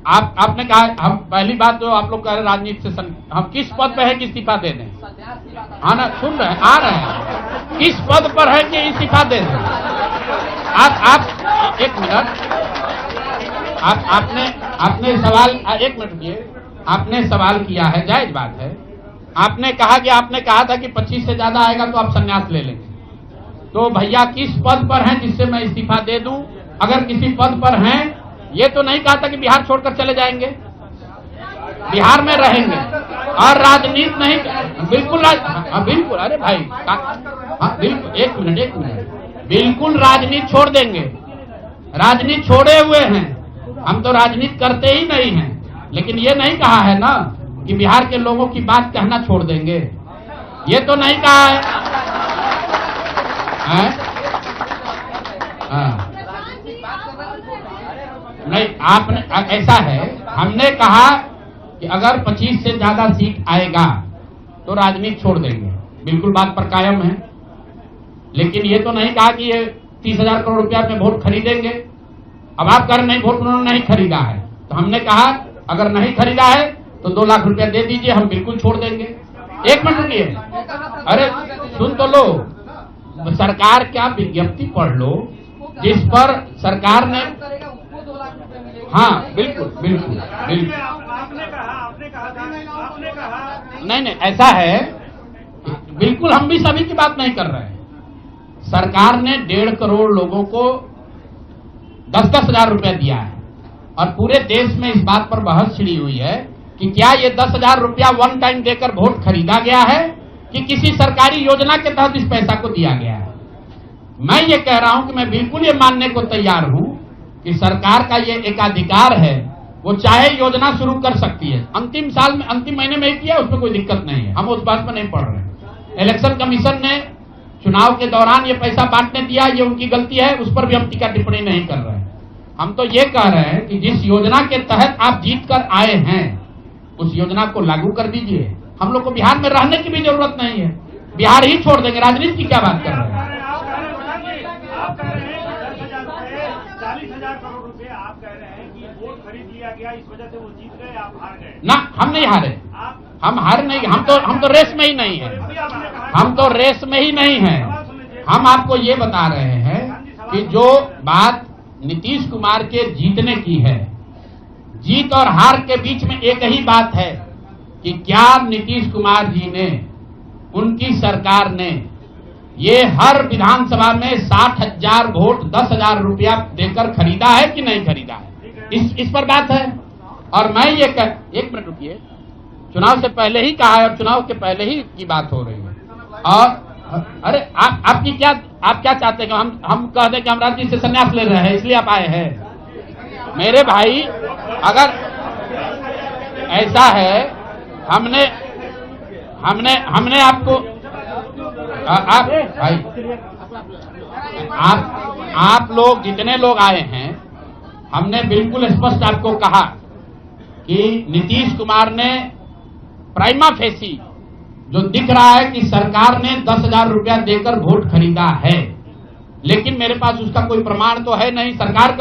आपने कहा, हम पहली बात तो आप लोग कह रहे राजनीति से हम किस पद पे है कि इस्तीफा दे दें? हाँ ना, सुन रहे हैं, आ रहे हैं, किस पद पर है कि इस्तीफा दे दें? आप एक मिनट, आपने सवाल, एक मिनट रुकिए, आपने सवाल किया है, जायज बात है। आपने कहा कि आपने कहा था कि 25 से ज्यादा आएगा तो आप संन्यास ले लेंगे। तो भैया किस पद पर हैं जिससे मैं इस्तीफा दे दूं? अगर किसी पद पर हैं, ये तो नहीं कहा था कि बिहार छोड़कर चले जाएंगे, बिहार में रहेंगे और राजनीति नहीं, बिल्कुल बिल्कुल, अरे भाई बिल्कुल, एक मिनट, बिल्कुल राजनीति छोड़ देंगे, राजनीति छोड़े हुए हैं, हम तो राजनीति करते ही नहीं हैं। लेकिन ये नहीं कहा है ना कि बिहार के लोगों की बात कहना छोड़ देंगे, ये तो नहीं कहा है? नहीं, आपने, ऐसा है, हमने कहा कि अगर 25 से ज्यादा सीट आएगा तो राजनीति छोड़ देंगे, बिल्कुल बात पर कायम है। लेकिन ये तो नहीं कहा कि ये 30,000 करोड़ रुपया में वोट खरीदेंगे। अब आप कह रहे नहीं, वोट उन्होंने नहीं खरीदा है, तो हमने कहा अगर नहीं खरीदा है तो 2 लाख रुपया दे दीजिए, हम बिल्कुल छोड़ देंगे। एक मिनट रुकिए, अरे सुन तो लो, सरकार क्या विज्ञप्ति पढ़ लो जिस पर सरकार ने, हाँ बिल्कुल बिल्कुल बिल्कुल, आपने कहा नहीं, ऐसा है, बिल्कुल हम भी सभी की बात नहीं कर रहे हैं। सरकार ने 1.5 करोड़ लोगों को 10-10 हजार रुपया दिया है और पूरे देश में इस बात पर बहस छिड़ी हुई है कि क्या ये 10,000 रुपया वन टाइम देकर वोट खरीदा गया है कि किसी सरकारी योजना के तहत इस पैसा को दिया गया है। मैं ये कह रहा हूं कि मैं बिल्कुल ये मानने को तैयार हूं कि सरकार का ये एकाधिकार है, वो चाहे योजना शुरू कर सकती है, अंतिम साल में, अंतिम महीने में किया, उसमें कोई दिक्कत नहीं है, हम उस बात पर नहीं पढ़ रहे। इलेक्शन कमीशन ने चुनाव के दौरान ये पैसा बांटने दिया, ये उनकी गलती है, उस पर भी हम टीका टिप्पणी नहीं कर रहे हैं। हम तो ये कह रहे हैं कि जिस योजना के तहत आप जीत कर आए हैं उस योजना को लागू कर दीजिए। हम लोग को बिहार में रहने की भी जरूरत नहीं है, बिहार ही छोड़ देंगे, राजनीति की क्या बात कर रहे हैं? 40,000 करोड़ रुपए आप कह रहे हैं कि वोट खरीद लिया गया, इस वजह से वो जीत गए, आप हार गए। ना, हम नहीं हारे, हम हार नहीं, हम तो रेस में ही नहीं है, हम तो रेस में ही नहीं है। हम आपको ये बता रहे हैं कि जो बात नीतीश कुमार के जीतने की है, जीत और हार के बीच में एक ही बात है कि क्या नीतीश कुमार जी ने, उनकी सरकार ने ये हर विधानसभा में 60,000 वोट 10,000 रुपया देकर खरीदा है कि नहीं खरीदा है, इस पर बात है। और मैं ये एक मिनट रुकिए, चुनाव से पहले ही कहा है और चुनाव के पहले ही की बात हो रही है। और अरे आप क्या चाहते हैं कि हम कह दें कि हम राजनीति से संन्यास ले रहे हैं इसलिए आप आए हैं? मेरे भाई, अगर ऐसा है, हमने आपको, आप लोग जितने लोग आए हैं, हमने बिल्कुल स्पष्ट आपको कहा कि नीतीश कुमार ने प्राइमा फेसी जो दिख रहा है कि सरकार ने 10,000 रुपया देकर वोट खरीदा है, लेकिन मेरे पास उसका कोई प्रमाण तो है नहीं। सरकार का